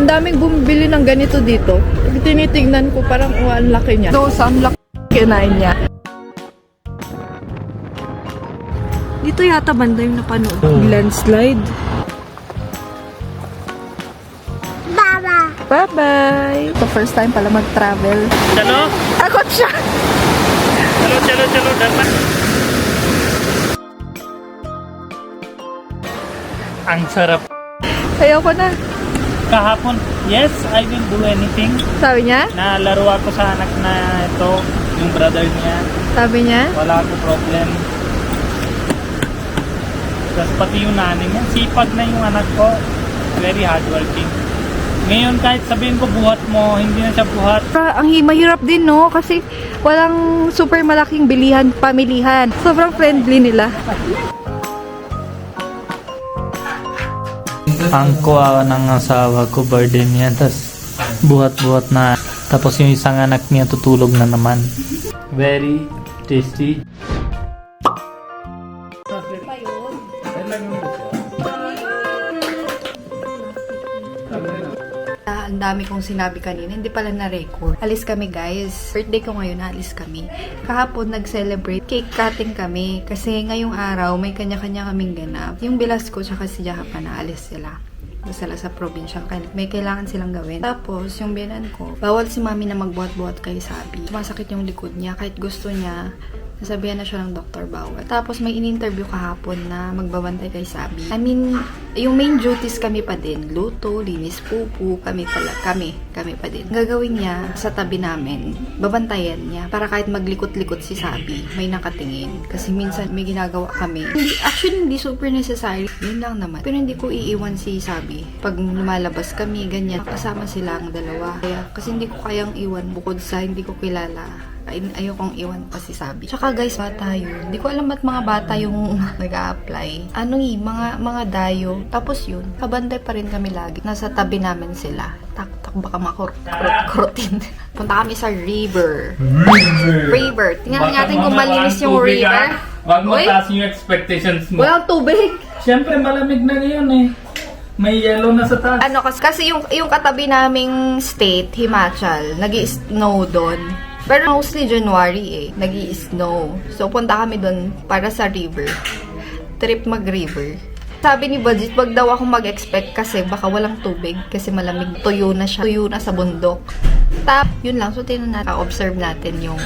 Ang daming bumibili ng ganito dito. Pag tinitignan ko, parang ang laki niya. So, ang laki kinain niya. Dito yata banda yung napanood. Landslide. Bye-bye! So, first time pala mag-travel. Chalo? Takot siya! Chalo, Dharma. Ang sarap. Ayoko na. Kahapon, yes, I will do anything. Sabi niya? Nalaro ako sa anak na ito, yung brother niya. Sabi niya? Wala ako problem. Tapos pati yung nanay niya, sipag na yung anak ko. Very hardworking. Ngayon kahit sabihin ko buhat mo, hindi na siya buhat. Ang mahirap din, no? Kasi walang super malaking bilihan, pamilihan. Sobrang friendly nila. Ang kuha ng asawa ko, birthday niya, tapos buhat-buhat na. Tapos yung isang anak niya tutulog na naman. Very tasty. Ang dami kong sinabi kanina, hindi pala na-record. Alis kami, guys. Birthday ko ngayon, alis kami. Kahapon, nag-celebrate. Cake cutting kami. Kasi ngayong araw, may kanya-kanya kaming ganap. Yung bilas ko, tsaka si Jaka na alis sila. Sila sa probinsya. May kailangan silang gawin. Tapos, yung binan ko, bawal si mami na magbuhat-buhat kay Sabi. Masakit yung likod niya. Kahit gusto niya, nasabihan na siya ng doktor, bawal. Tapos, may in-interview kahapon na magbabantay kay Sabi. I mean, yung main duties kami pa din. Luto, linis pupu, kami pa din. Gagawin niya sa tabi namin, babantayan niya para kahit maglikot-likot si Sabi, may nakatingin. Kasi minsan may ginagawa kami. Hindi super necessary. Yun lang naman. Pero hindi ko iiwan si Sabi. Pag lumalabas kami, ganyan, kasama sila ang dalawa. Kasi hindi ko kayang iwan bukod sa hindi ko kilala. Ayokong iwan pa si Sabi. Tsaka guys, bata yun. Hindi ko alam ba't mga bata yung nag-a-apply. Mga dayo. Tapos yun, kabantay pa rin kami lagi. Nasa tabi namin sila. Tak baka makurutin. Punta kami sa river. River. Tingnan natin kung malinis yung river. Wag mo taas yung expectations mo. Walang tubig. Siyempre, malamig na ngayon eh. May yellow na sa taas. Kasi yung katabi naming state, Himachal, nag-i-snow doon. Pero mostly January eh, nag-i-snow. So, punta kami doon para sa river. Trip mag-river. Sabi ni Budget, wag daw ako mag-expect kasi baka walang tubig. Kasi malamig, tuyo na siya. Tuyo na sa bundok. Yun lang. So, observe natin yung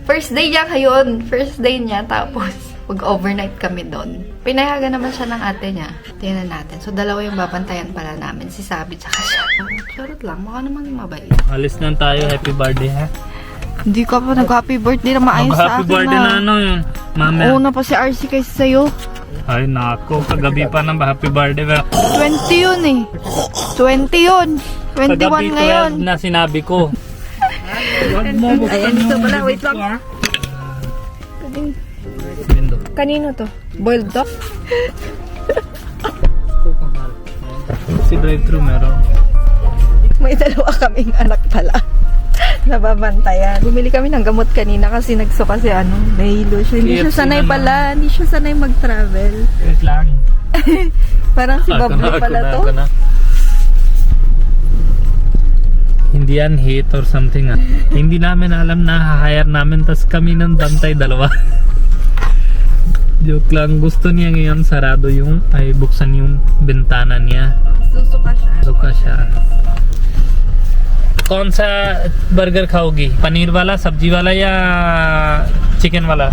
first day niya ngayon. First day niya. Tapos, mag-overnight kami doon. Pinayagan naman siya ng ate niya. Tingnan natin. So, dalawa yung babantayan pala namin. Si Sabi tsaka siya. Charot lang. Mukha naman mabait. Alis na tayo. Happy birthday ha. Hindi ka pa nag-happy birthday na maayos sa akin. Happy birthday na yun. Mama. Una pa si RC kaysa sa'yo. Ay nako, kagabi pa ng happy birthday. 20 yun eh. 20 yun. 21 Kagabi ngayon. 12 na sinabi ko. Wag mo buksan Ayan, ito pala. Wait lang. Kanino to? Boiled duck? Si drive-thru meron. May dalawa kaming anak pala. Nababantayan. Bumili kami ng gamot kanina kasi nagsuka si nahilo siya. Hindi siya sanay pala. Hindi siya sanay mag-travel. Wait lang. Parang si Bablo pala to. Hindi yan hate or something ah. Hindi namin alam na hire namin tas kami ng bantay dalawa. Joke lang. Gusto niya ngayon sarado buksan yung bintana niya. Susuka siya. Suka siya. कौन सा बर्गर खाओगी पनीर वाला सब्जी वाला या चिकन वाला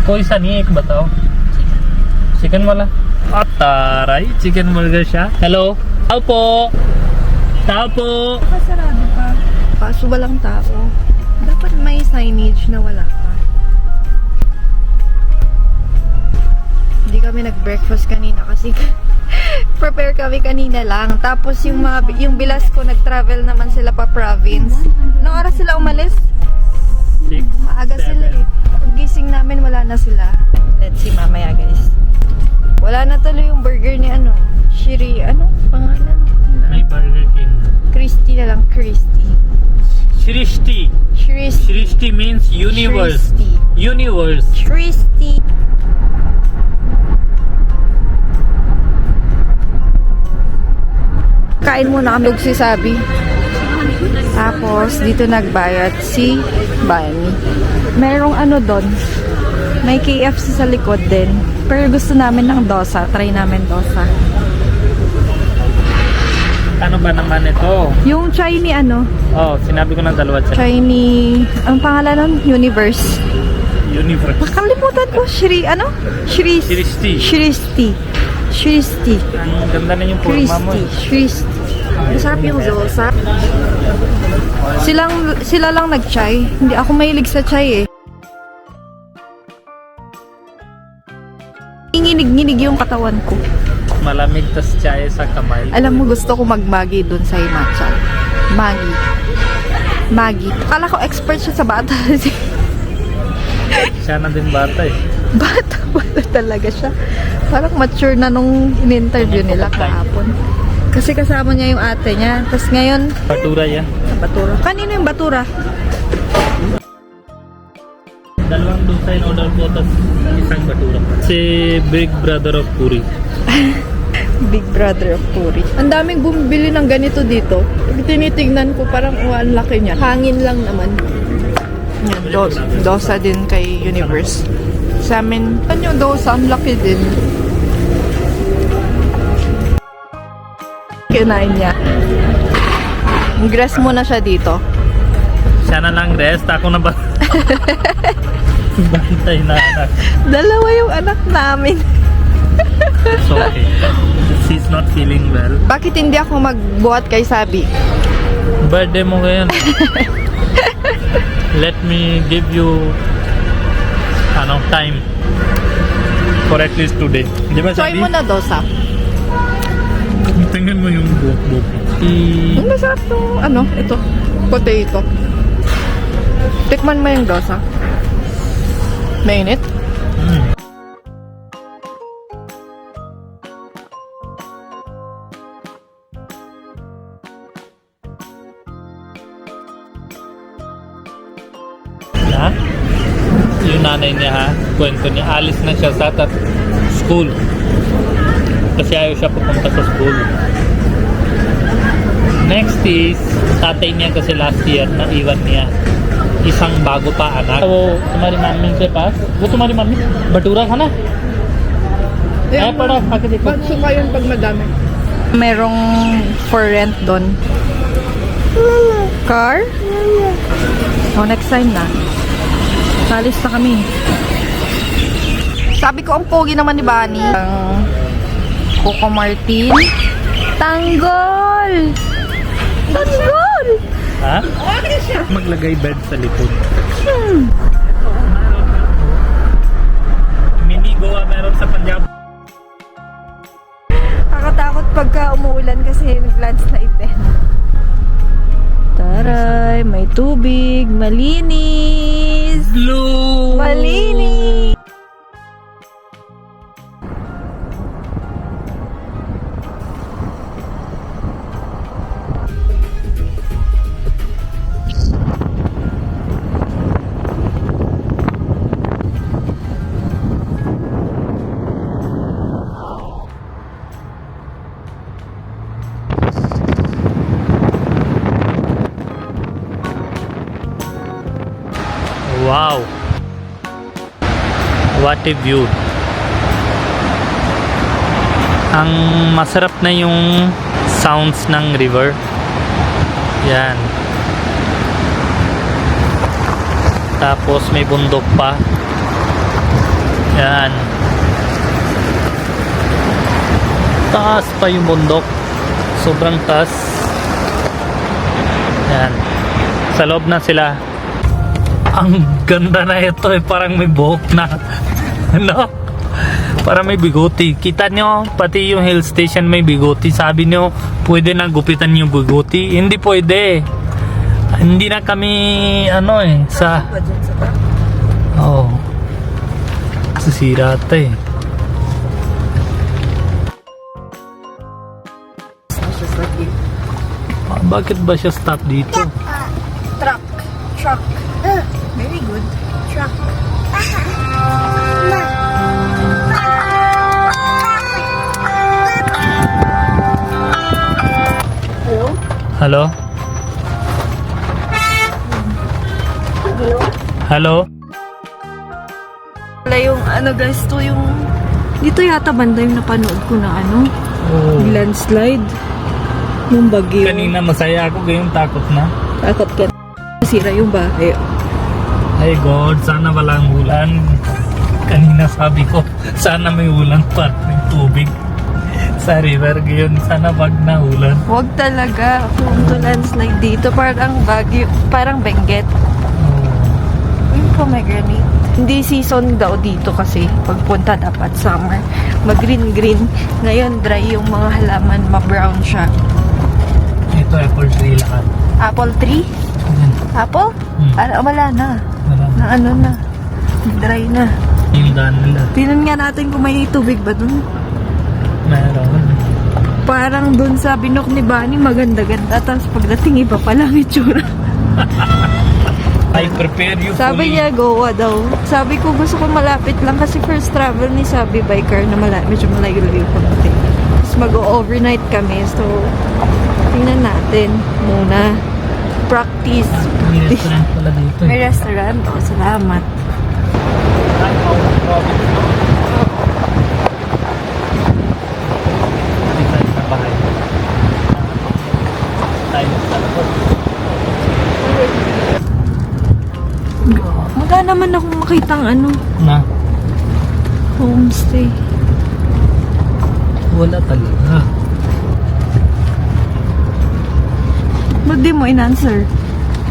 कोई सा नहीं एक बताओ चिकन वाला ताराई chicken burger siya hello tao po Nakasarado pa. Kaso walang tao. Dapat may signage na wala pa. Hindi kami nag-breakfast kanina kasi prepare kami kanina lang. Tapos yung bilas ko nag-travel naman sila pa province. Anong oras sila umalis? 6, Maaga sila eh. Paggising namin wala na sila. Let's see mamaya guys. Wala na tuloy yung burger ni Shiri, pangalan? may Burger King Christy na lang, Christy. Shrishti Shrishti means universe. Universe. Christy. Kain muna kami si Sabi. Tapos, dito nagbayad si Bunny. Merong ano doon. May KFC sa likod din. Pero gusto namin ng dosa. Try namin dosa. Ano ba naman ito? Yung chai ni ano? Oh, sinabi ko ng dalawa siya. Chai ni... Ang pangalan nun? Universe. Universe. Nakalimutan ko. Shristi. Shristi. Ang ganda na yung forma mo. Shristi. Masarap yung dosa. Sila lang nag-chai. Hindi ako mahilig sa chai eh. Nginig-nginig yung katawan ko. Malamig tas chai sa kamay. Alam mo, gusto ko mag-Maggi dun sa Himachal. Maggi. Akala ko expert siya sa bata. Siya na din bata eh. Bata talaga siya. Parang mature na nung in-interview nila kahapon. Kasi kasama niya yung ate niya. Tapos ngayon, Batura yan. batura. Kanino yung batura? Dalawang dosa in order ko tas isang batura. Si Big Brother of Puri. Big Brother of Puri. Ang daming bumibili ng ganito dito. Pag tinitignan ko, parang ang laki niya. Hangin lang naman. Yan, dosa din kay Universe. Sa amin, yung dosa, ang laki din. Kinain niya. Ingress muna siya dito. Siya na lang rest. Ako na ba? Bantay na anak. Dalawa yung anak namin. It's okay. She's not feeling well. Bakit hindi ako magbuhat kay Sabi? Birthday mo ngayon. Let me give you time for at least today. Di ba Try sabi? mo na dosa. Tingnan mo yung buhok-buhok. Ang masarap yung ito, potato. Tikman mo yung dosa. Mainit. Ha? Yung nanay niya ha, kwento niya, alis na siya sa school. Kasi ayaw siya pupunta sa school. Next is, tatay niya kasi last year, naiwan niya. Isang bago pa anak. So, तुम्हारी मम्मी से पास, वो तुम्हारी मम्मी भटूरा खाना? Eh, pala, bakit ito? Magsuka yun pag madami. Merong for rent doon. Car? Oh, next time na. Salis na kami. Sabi ko, ang pogi naman ni Bunny. Coco Martin. Tanggol! Tanggol! Ha? Maglagay bed sa likod. Mini Goa meron sa Punjab. Nakakatakot pagka umuulan kasi nag-lunch na event. Taray, may tubig, malinis. Blue! Malinis! Wow! What a view! Ang masarap na yung sounds ng river. Yan. Tapos may bundok pa. Yan. Taas pa yung bundok. Sobrang taas. Yan. Sa loob na sila. Ang ganda na ito eh, parang may buhok na. Ano? Parang may bigoti. Kita nyo, pati yung hill station may bigoti. Sabi nyo, pwede na gupitan yung bigoti. Hindi pwede. Hindi na kami, sa... Oh. Sisira ata eh. Bakit ba siya stop dito? Truck. Very good. Truck. Hello? Hello? Wala yung ano guys, to yung... Dito yata banda yung napanood ko na ano, Oh. landslide. Nung bagyo. Kanina masaya ako, ngayon takot na. Takot ka. Sira yung bahay. Ay God, sana walang ulan. Kanina sabi ko, sana may ulan pa, may tubig sa river. Ngayon, sana wag na ulan. Huwag talaga kung to landslide dito. Parang bagyo, parang Benguet. Yung pomegranate. Hindi season daw dito kasi pagpunta dapat summer. Mag-green-green. Ngayon dry yung mga halaman, ma-brown siya. Ito, apple tree lahat. Apple tree? Apple? Wala na. Wala. Na ano na. Dry na. Yung daan nila. Tingnan nga natin kung may tubig ba dun. Meron. Parang dun sa binok ni Bunny, maganda-ganda. Tapos pagdating iba pala ang itsura. I prepare you Sabi fully. niya, Goa daw. Sabi ko, gusto ko malapit lang kasi first travel ni Sabi by car na medyo malayo-layo konti. Tapos mag-overnight kami. So, tingnan natin muna. Practice. May restaurant pala dito. May restaurant. Oh, salamat. Magka naman ako makitang ano, Na, homestay. wala talaga. Ba't di mo in-answer?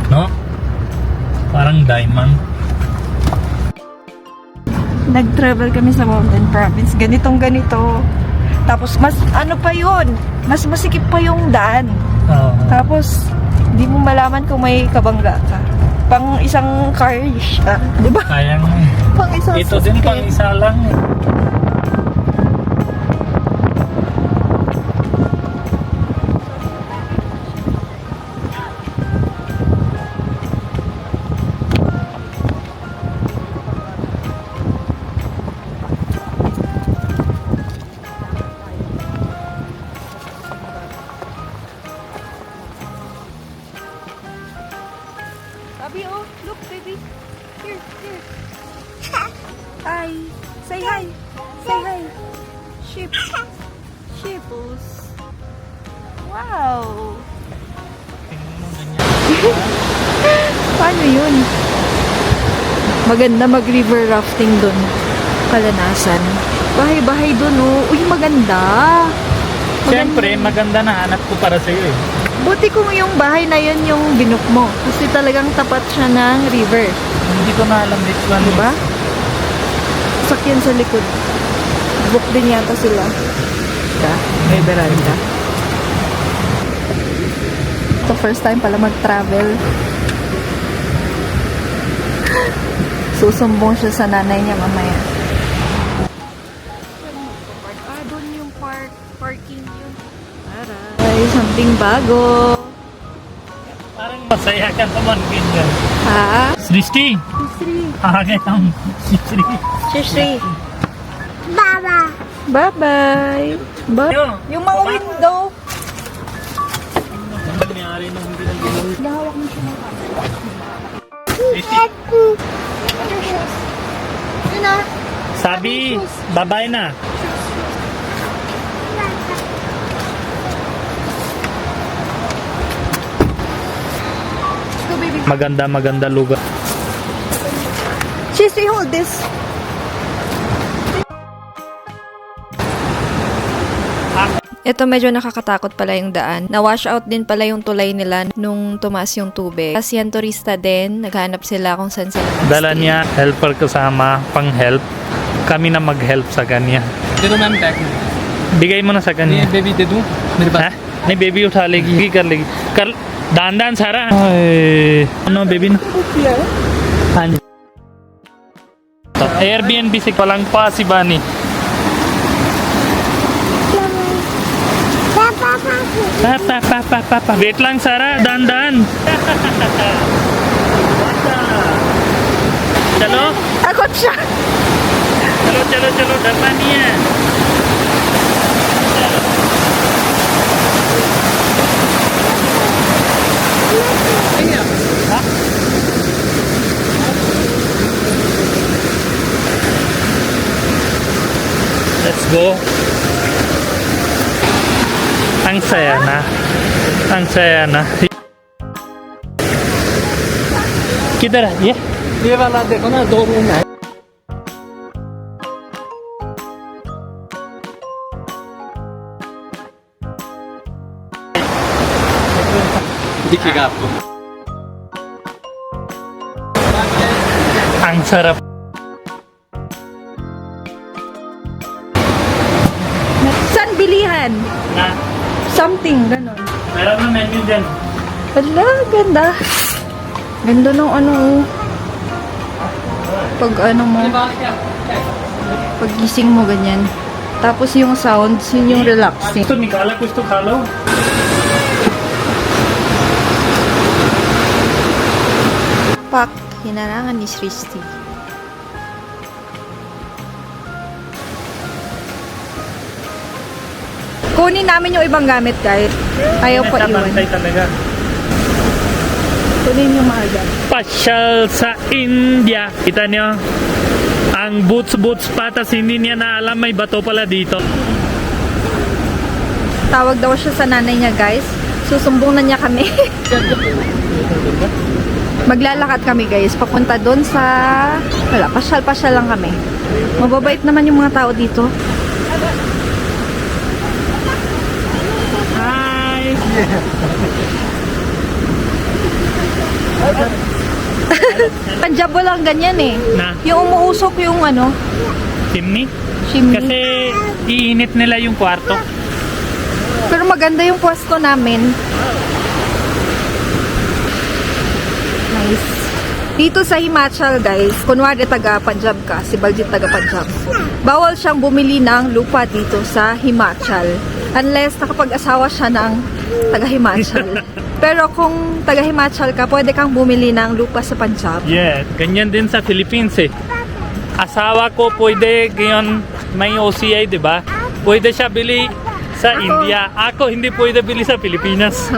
No? Parang diamond. Nag-travel kami sa mountain province. Ganitong ganito. Tapos mas ano pa yun? Mas masikip pa yung daan. Oo. Tapos di mo malaman kung may kabangga ka. Pang isang car siya. Di ba? Kaya nga eh. Pang isang Ito din pang sasakyan. isa lang eh. Sabi, oh, look, baby. Here, here. Hi. Say hi. Say hi. Sheep. Sheepos. Wow. Tingnan mo ganyan. Paano yun? Maganda mag-river rafting dun. Kalanasan. Bahay-bahay dun, oh. Uy, maganda. Siyempre, maganda na hanap ko para sa'yo eh. Buti kung yung bahay na yun yung binook mo. Kasi talagang tapat siya ng river. Hindi ko na alam which one. Diba? Sakyan sa likod. Book din yata sila. May veranda. Ito first time pala mag-travel. Susumbong siya sa nanay niya mamaya. Doon yung parking yun. Ay, something bago. Parang masaya ka naman ganyan. Ha? Srishti! Sri. Agay ang Srishti. Sri. Bye-bye. Bye. Yung mga window. Ang nangyari nung hindi na ginawa. Nahawak mo siya ng camera. Srishti. Yun na. Sabi, babay na. Go, baby. Maganda lugar. Sri, hold this. Ito medyo nakakatakot pala yung daan. Na-wash out din pala yung tulay nila nung tumaas yung tubig. Kasi yan turista din, naghanap sila kung saan sila mag-stay. Dala niya, helper kasama, pang-help. Kami na mag-help sa kanya. दे दो ma'am tag Bigay mo na sa ये kanya. Baby दे दूं मेरे पास हाँ? नहीं बेबी उठा लेगी कर लेगी कर दान सारा नो बेबी ना हाँ जी तो एयरबीएनबी से पलंग पास ही बानी पापा वेट lang सारा दान चलो Takot siya. चलो डरना नहीं है Ang saya na. Ang saya na. Kidara, yeah. ये वाला देखो ना 2 रूम है दिखेगा आपको Ang sarap. Saan bilihan? Na, Something, ganon. meron na menu dyan. Wala, ganda. Ganda ng ano, oh. Pag ano mo, pag gising mo, ganyan. Tapos yung sounds, yun yung relaxing. Gusto Nikala, gusto Kalo. Pak, hinarangan ni Sristi. Kunin namin yung ibang gamit, guys. Ayaw pa iwan. Bantay talaga. Kunin yung mga gamit. Pasyal sa India. Kita niyo? Ang boots patas, hindi niya na alam may bato pala dito. Tawag daw siya sa nanay niya, guys. Susumbong na niya kami. Maglalakad kami, guys. Papunta doon sa... Wala, pasyal-pasyal lang kami. Mababait naman yung mga tao dito. Hi! Punjab lang ganyan eh. Na? Yung umuusok yung ano, Chimney? chimney. Kasi iinit nila yung kwarto. Pero maganda yung pwesto namin. Nice. Dito sa Himachal, guys, kunwari taga Punjab ka, si Baljit taga Punjab, bawal siyang bumili ng lupa dito sa Himachal. Unless nakapag-asawa siya ng taga Himachal. Pero kung taga Himachal ka, pwede kang bumili ng lupa sa Punjab. Yeah, ganyan din sa Philippines eh. Asawa ko pwede, ngayon may OCI, di ba? Pwede siya bili sa India. Ako hindi pwede bili sa Pilipinas.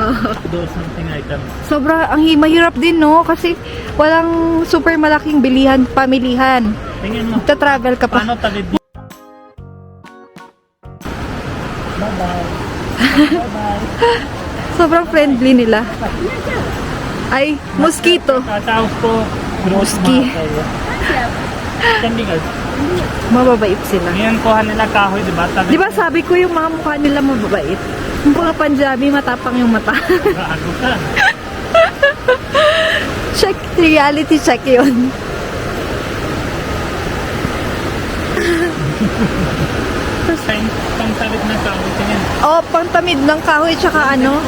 Do something item. Sobra, mahirap din, no? Kasi walang super malaking bilihan, pamilihan. Tingin mo. Magta-travel ka pa. Paano tagid mo? Sobrang friendly nila. Ay, mosquito. Tatawag ko. Muski. Chandigarh. Mababait sila. Ngayon kuha nila kahoy, di ba? Di ba sabi ko yung mga mukha nila mababait? Yung mga Punjabi, matapang yung mata. Gago ka. Check, reality check yun. Pangsalit na kahoy. Tingin. Oh, pangtamid ng kahoy tsaka ano.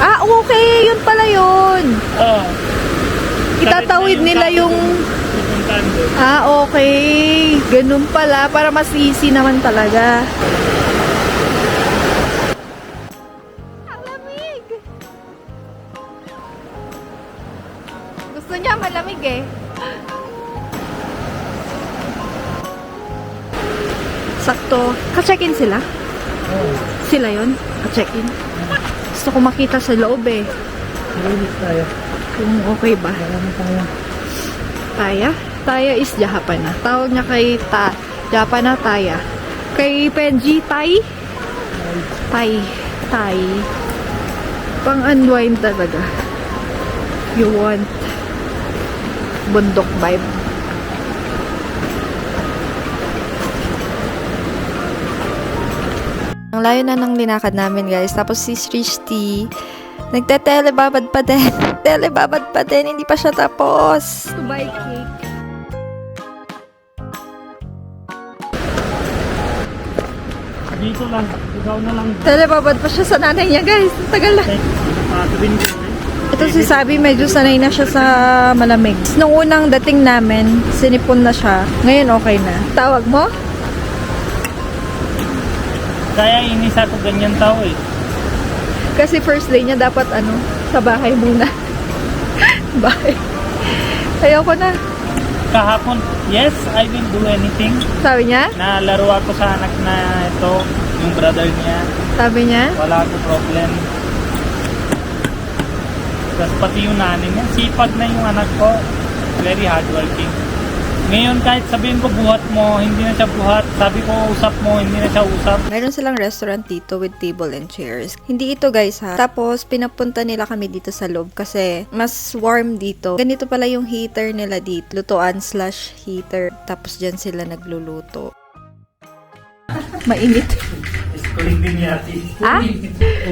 Ah, okay. Yun pala yun. Oo. Itatawid nila yung... Pupuntahan doon. Ah, okay. Ganun pala. Para mas easy naman talaga. Malamig! Gusto niya malamig eh. Sakto. Ka-check-in sila? Sila yun? Ka-check-in? Gusto ko makita sa loob eh. Linis tayo. Kung okay ba? Marami tayo. Taya? Taya is Japana. Tawag niya kay Japana Taya. Kay Penji, Tay? Tay. Tay. Pang-unwind talaga. You want bundok vibe. Ang layo na ng linakad namin, guys. Tapos si Srishti, nagte-telebabad pa din. Telebabad pa din. Hindi pa siya tapos. To buy cake. Dito lang. Ikaw na lang. Telebabad pa siya sa nanay niya, guys. Ang tagal na. Patuloy din. Ito si Sabi, medyo sanay na siya sa malamig. Nung unang dating namin, sinipon na siya. Ngayon okay na. Tawag mo? Kaya inis ako ganyan tao eh. Kasi first day niya dapat sa bahay muna. Bahay. Ayoko na. Kahapon, yes, I will do anything. Sabi niya? Nalaro ako sa anak na ito, yung brother niya. Sabi niya? Wala ako problem. Tapos pati yung nanay niya, sipag na yung anak ko. Very hardworking. Ngayon kahit sabihin ko buhat mo, hindi na siya buhat. Sabi ko usap mo, hindi na siya usap. Meron silang restaurant dito with table and chairs. Hindi ito guys ha. Tapos pinapunta nila kami dito sa loob kasi mas warm dito. Ganito pala yung heater nila dito. Lutuan/heater. Tapos dyan sila nagluluto. Mainit. इसको हिंदी नहीं आती हाँ?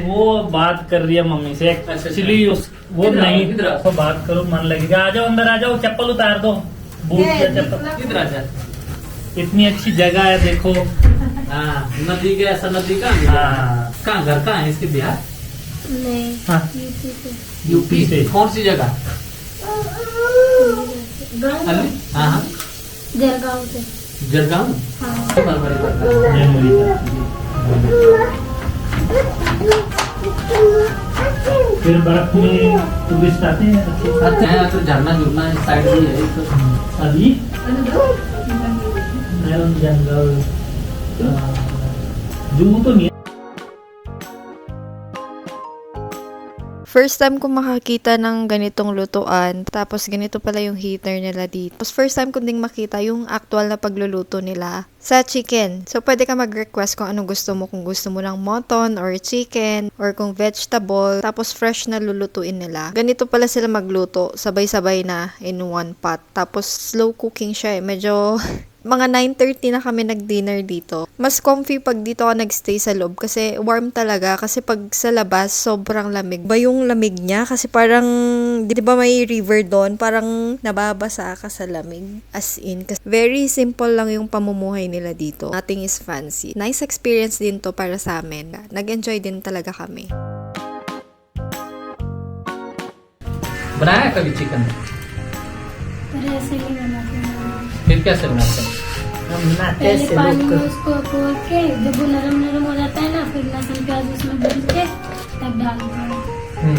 वो बात कर रही है मम्मी से एक्चुअली वो नहीं तो बात करो मन लगेगा आ जाओ अंदर आ जाओ चप्पल उतार दो बूट या चप्पल किधर आ जाए इतनी अच्छी जगह है देखो हाँ नदी के ऐसा नदी का हाँ कहाँ घर कहाँ है इसके बिहार नहीं हाँ यूपी से। कौन सी जगह गाँव हाँ हाँ जलगांव से जलगांव हाँ ये मुड़ी का। फिर बर्फ में टूरिस्ट आते हैं अच्छा है तो झरना झुरना इस साइड भी है तो अभी मेरून जंगल जू तो नहीं है। First time ko makakita ng ganitong lutuan. Tapos ganito pala yung heater nila dito. Tapos first time ko ding makita yung actual na pagluluto nila sa chicken. So pwede ka mag-request kung anong gusto mo. Kung gusto mo ng mutton or chicken or kung vegetable. Tapos fresh na lulutuin nila. Ganito pala sila magluto. Sabay-sabay na in one pot. Tapos slow cooking siya eh. Medyo mga 9:30 na kami nag-dinner dito. Mas comfy pag dito ka nagstay sa loob kasi warm talaga. Kasi pag sa labas, sobrang lamig. Ba yung lamig niya? Kasi parang, di ba may river doon? Parang nababasa ka sa lamig. As in, kasi very simple lang yung pamumuhay nila dito. Nothing is fancy. Nice experience din to para sa amin. Nag-enjoy din talaga kami. बनाया कभी चिकन पर ऐसे नहीं बनाते हैं। फिर कैसे बनाते हैं पहले पानी में उसको खोल के जब वो नरम नरम हो जाता है ना फिर लहसुन प्याज उसमें भून के तब डालते हैं।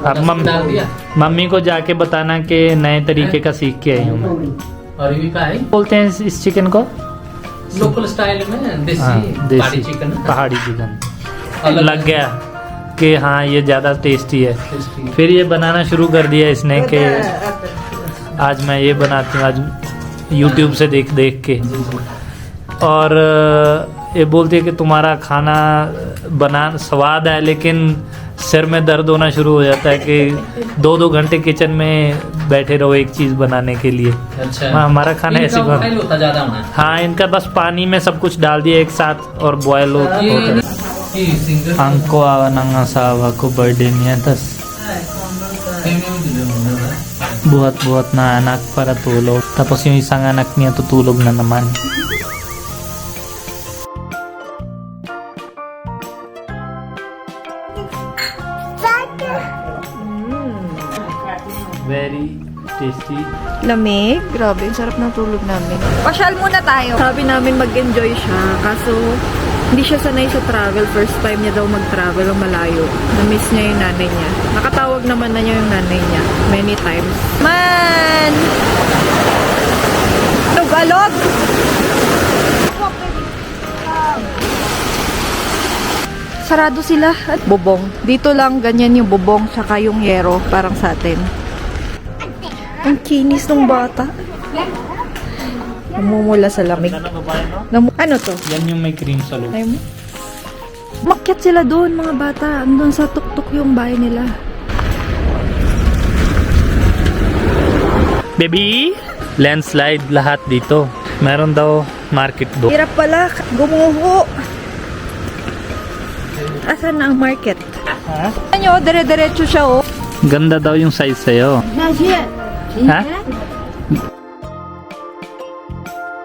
अब डाल दिया मम्मी को जाके बताना कि नए तरीके का सीख के आई हूँ मैं। और ये का है बोलते हैं इस चिकन को लोकल स्टाइल में देसी हाँ, पहाड़ी चिकन पहाड़ी चिकन अलग लग गया कि हाँ ये ज़्यादा टेस्टी है। टेस्टी। फिर ये बनाना शुरू कर दिया इसने कि आज मैं ये बनाती हूँ आज YouTube से देख देख के। और ये बोलती है कि तुम्हारा खाना बना स्वाद है लेकिन सिर में दर्द होना शुरू हो जाता है कि 2-2 घंटे किचन में बैठे रहो एक चीज़ बनाने के लिए। अच्छा हाँ, हमारा खाना ऐसे इनका बन ऑयल होता ज्यादा होना है हाँ इनका बस पानी में सब कुछ डाल दिया एक साथ और बॉयल होता है। ये single Angko awa ng asawa ko birthday niya tas buhat-buhat na anak para tulog. Tapos yung isang anak niya tutulog na naman. Very tasty. Lamig? Grabe, ang sarap ng tulog namin. Pasyal muna tayo. Sabi namin mag-enjoy siya. Kaso, hindi siya sanay sa travel. First time niya daw mag-travel ang malayo. Na-miss niya yung nanay niya. Nakatawag naman na niya yung nanay niya. Many times. Man! Tugalog! Sarado sila at bubong. Dito lang ganyan yung bubong tsaka yung yero parang sa atin. Ang kinis ng bata. Namumula sa lamig. Ano to? Yan yung may cream sa loob. Ayaw mo? Umakyat sila doon mga bata. Andun sa tuktok yung bahay nila. Baby! Landslide lahat dito. Meron daw market do. Hirap pala. Gumuho. Asan na ang market? Ha? Ano, dire-diretso siya oh. Ganda daw yung size sa'yo. Ha?